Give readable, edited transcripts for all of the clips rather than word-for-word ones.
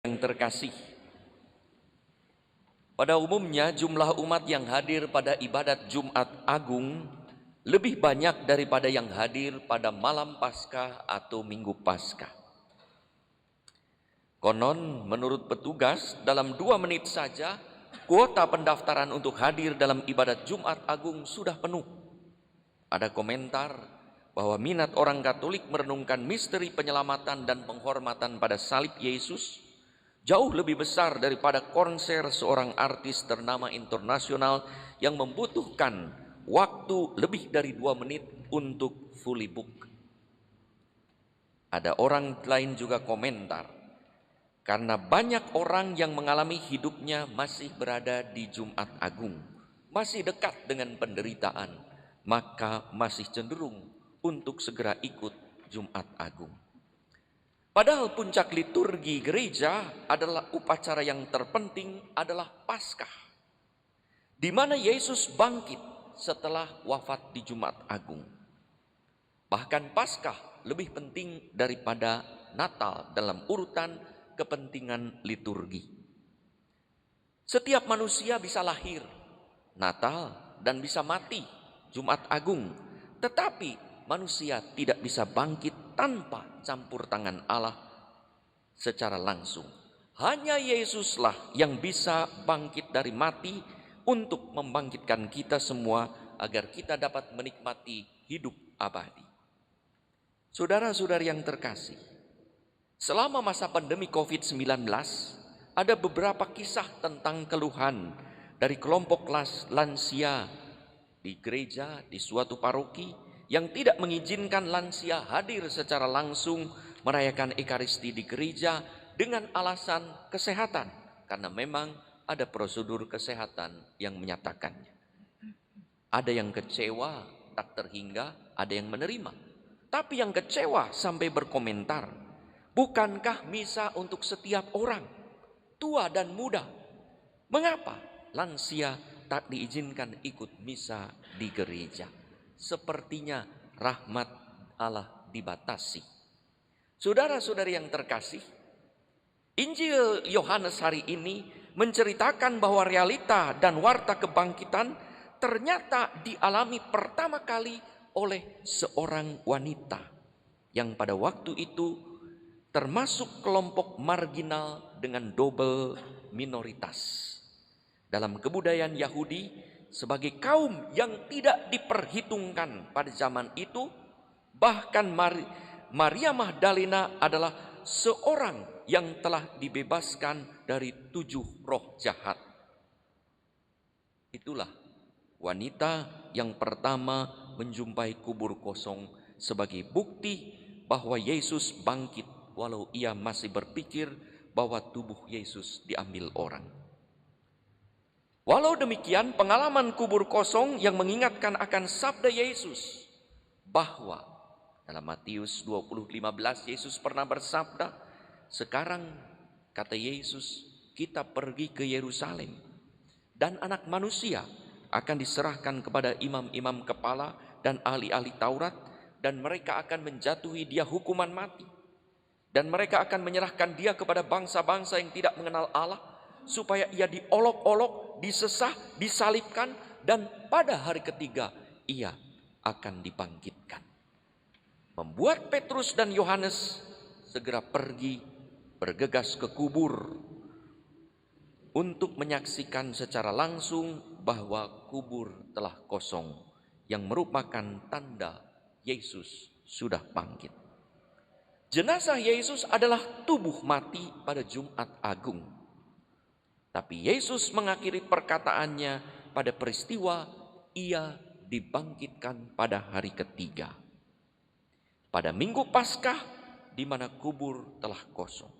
Yang terkasih, pada umumnya jumlah umat yang hadir pada ibadat Jumat Agung lebih banyak daripada yang hadir pada malam Paskah atau Minggu Paskah. Konon menurut petugas dalam 2 menit saja kuota pendaftaran untuk hadir dalam ibadat Jumat Agung sudah penuh. Ada komentar bahwa minat orang Katolik merenungkan misteri penyelamatan dan penghormatan pada salib Yesus jauh lebih besar daripada konser seorang artis ternama internasional yang membutuhkan waktu lebih dari 2 menit untuk fully book. Ada orang lain juga komentar, karena banyak orang yang mengalami hidupnya masih berada di Jumat Agung, masih dekat dengan penderitaan, maka masih cenderung untuk segera ikut Jumat Agung. Padahal puncak liturgi gereja adalah upacara yang terpenting adalah Paskah, di mana Yesus bangkit setelah wafat di Jumat Agung. Bahkan Paskah lebih penting daripada Natal dalam urutan kepentingan liturgi. Setiap manusia bisa lahir, Natal, dan bisa mati, Jumat Agung, tetapi manusia tidak bisa bangkit tanpa campur tangan Allah secara langsung. Hanya Yesuslah yang bisa bangkit dari mati untuk membangkitkan kita semua agar kita dapat menikmati hidup abadi. Saudara-saudari yang terkasih, selama masa pandemi COVID-19 ada beberapa kisah tentang keluhan dari kelompok lansia di gereja, di suatu paroki yang tidak mengizinkan lansia hadir secara langsung merayakan Ekaristi di gereja dengan alasan kesehatan, karena memang ada prosedur kesehatan yang menyatakannya. Ada yang kecewa tak terhingga, ada yang menerima. Tapi yang kecewa sampai berkomentar, bukankah misa untuk setiap orang, tua dan muda? Mengapa lansia tak diizinkan ikut misa di gereja? Sepertinya rahmat Allah dibatasi. Saudara-saudari yang terkasih, Injil Yohanes hari ini menceritakan bahwa realita dan warta kebangkitan ternyata dialami pertama kali oleh seorang wanita yang pada waktu itu termasuk kelompok marginal dengan double minoritas. Dalam kebudayaan Yahudi, sebagai kaum yang tidak diperhitungkan pada zaman itu, bahkan Maria Magdalena adalah seorang yang telah dibebaskan dari 7 roh jahat. Itulah wanita yang pertama menjumpai kubur kosong sebagai bukti bahwa Yesus bangkit, walau ia masih berpikir bahwa tubuh Yesus diambil orang. Walau demikian, pengalaman kubur kosong yang mengingatkan akan sabda Yesus bahwa dalam Matius 20:15 Yesus pernah bersabda, "Sekarang," kata Yesus, "kita pergi ke Yerusalem dan Anak Manusia akan diserahkan kepada imam-imam kepala dan ahli-ahli Taurat, dan mereka akan menjatuhi dia hukuman mati. Dan mereka akan menyerahkan dia kepada bangsa-bangsa yang tidak mengenal Allah, supaya ia diolok-olok, disesah, disalibkan, dan pada hari ketiga ia akan dibangkitkan." Membuat Petrus dan Yohanes segera pergi bergegas ke kubur untuk menyaksikan secara langsung bahwa kubur telah kosong, yang merupakan tanda Yesus sudah bangkit. Jenazah Yesus adalah tubuh mati pada Jumat Agung. Tapi Yesus mengakhiri perkataannya pada peristiwa ia dibangkitkan pada hari ketiga, pada Minggu Paskah, di mana kubur telah kosong.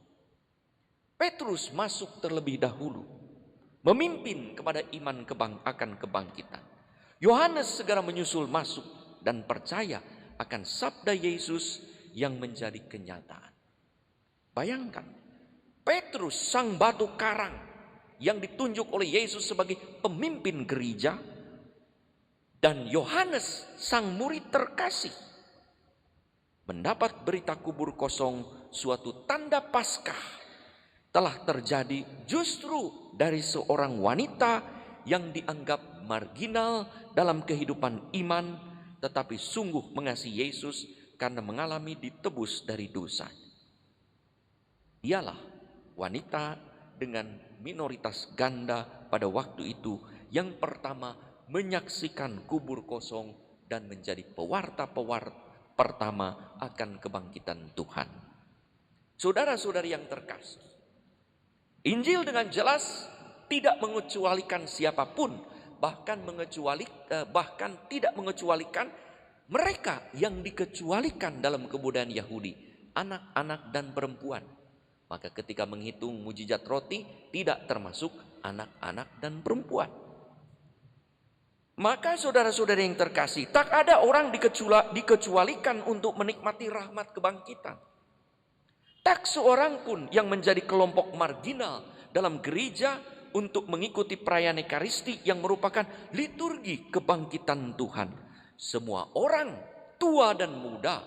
Petrus masuk terlebih dahulu, memimpin kepada iman akan kebangkitan. Yohanes segera menyusul masuk dan percaya akan sabda Yesus yang menjadi kenyataan. Bayangkan, Petrus sang batu karang yang ditunjuk oleh Yesus sebagai pemimpin gereja, dan Yohanes sang murid terkasih mendapat berita kubur kosong, suatu tanda Paskah telah terjadi justru dari seorang wanita yang dianggap marginal dalam kehidupan iman, tetapi sungguh mengasihi Yesus karena mengalami ditebus dari dosa. Dialah wanita dengan minoritas ganda pada waktu itu yang pertama menyaksikan kubur kosong dan menjadi pewarta-pewarta pertama akan kebangkitan Tuhan. Saudara-saudari yang terkasih, Injil dengan jelas tidak mengecualikan siapapun, bahkan tidak mengecualikan mereka yang dikecualikan dalam kebudayaan Yahudi, anak-anak dan perempuan. Maka ketika menghitung mujizat roti tidak termasuk anak-anak dan perempuan. Maka saudara-saudari yang terkasih, tak ada orang dikecualikan untuk menikmati rahmat kebangkitan. Tak seorang pun yang menjadi kelompok marginal dalam gereja untuk mengikuti perayaan Ekaristi yang merupakan liturgi kebangkitan Tuhan. Semua orang, tua dan muda,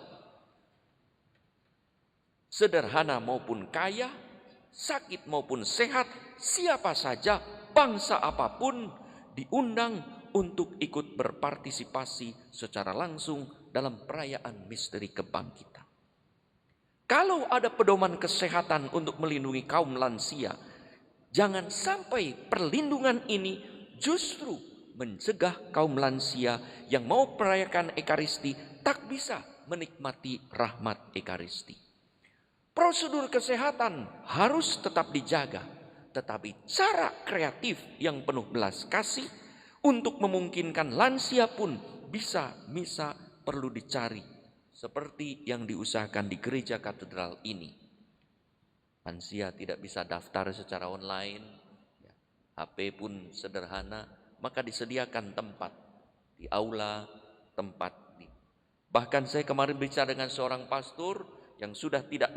sederhana maupun kaya, sakit maupun sehat, siapa saja, bangsa apapun diundang untuk ikut berpartisipasi secara langsung dalam perayaan misteri kebangkitan. Kalau ada pedoman kesehatan untuk melindungi kaum lansia, jangan sampai perlindungan ini justru mencegah kaum lansia yang mau merayakan Ekaristi tak bisa menikmati rahmat Ekaristi. Prosedur kesehatan harus tetap dijaga, tetapi cara kreatif yang penuh belas kasih untuk memungkinkan lansia pun bisa perlu dicari. Seperti yang diusahakan di gereja katedral ini. Lansia tidak bisa daftar secara online, HP pun sederhana, maka disediakan tempat di aula, Bahkan saya kemarin bicara dengan seorang pastor yang sudah tidak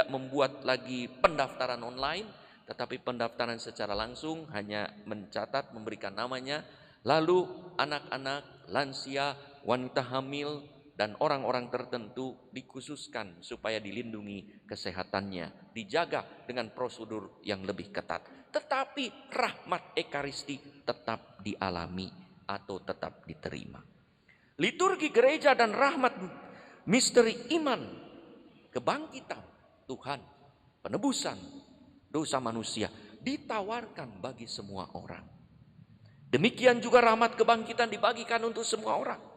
membuat lagi pendaftaran online, tetapi pendaftaran secara langsung, hanya mencatat, memberikan namanya, lalu anak-anak, lansia, wanita hamil, dan orang-orang tertentu dikhususkan supaya dilindungi kesehatannya, dijaga dengan prosedur yang lebih ketat. Tetapi rahmat Ekaristi tetap dialami atau tetap diterima. Liturgi gereja dan rahmat misteri iman, kebangkitan Tuhan, penebusan dosa manusia ditawarkan bagi semua orang. Demikian juga rahmat kebangkitan dibagikan untuk semua orang.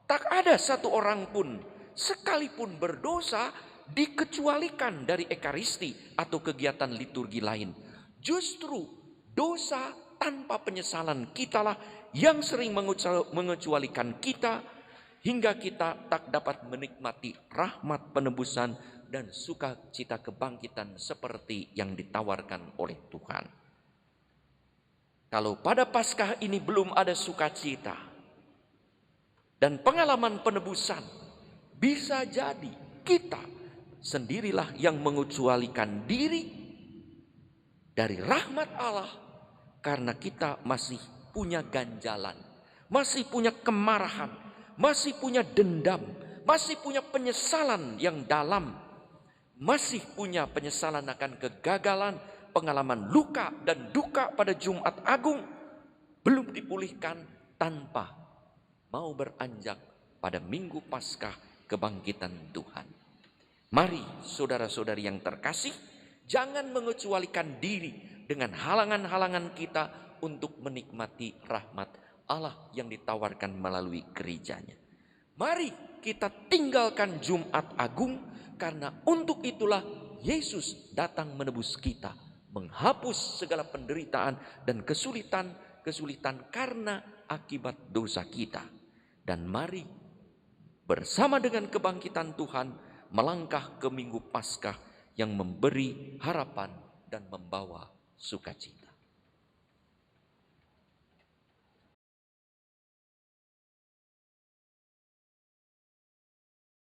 Tak ada satu orang pun sekalipun berdosa dikecualikan dari Ekaristi atau kegiatan liturgi lain. Justru dosa tanpa penyesalan kitalah yang sering mengecualikan kita hingga kita tak dapat menikmati rahmat penebusan dan sukacita kebangkitan seperti yang ditawarkan oleh Tuhan. Kalau pada Paskah ini belum ada sukacita dan pengalaman penebusan, bisa jadi kita sendirilah yang mengecualikan diri dari rahmat Allah karena kita masih punya ganjalan, masih punya kemarahan, masih punya dendam, masih punya penyesalan yang dalam, masih punya penyesalan akan kegagalan, pengalaman luka dan duka pada Jumat Agung belum dipulihkan tanpa mau beranjak pada Minggu Paskah kebangkitan Tuhan. Mari saudara-saudari yang terkasih, jangan mengecualikan diri dengan halangan-halangan kita untuk menikmati rahmat Allah yang ditawarkan melalui gerejanya. Mari kita tinggalkan Jumat Agung, karena untuk itulah Yesus datang menebus kita, menghapus segala penderitaan dan kesulitan karena akibat dosa kita. Dan mari bersama dengan kebangkitan Tuhan melangkah ke Minggu Paskah yang memberi harapan dan membawa sukacita.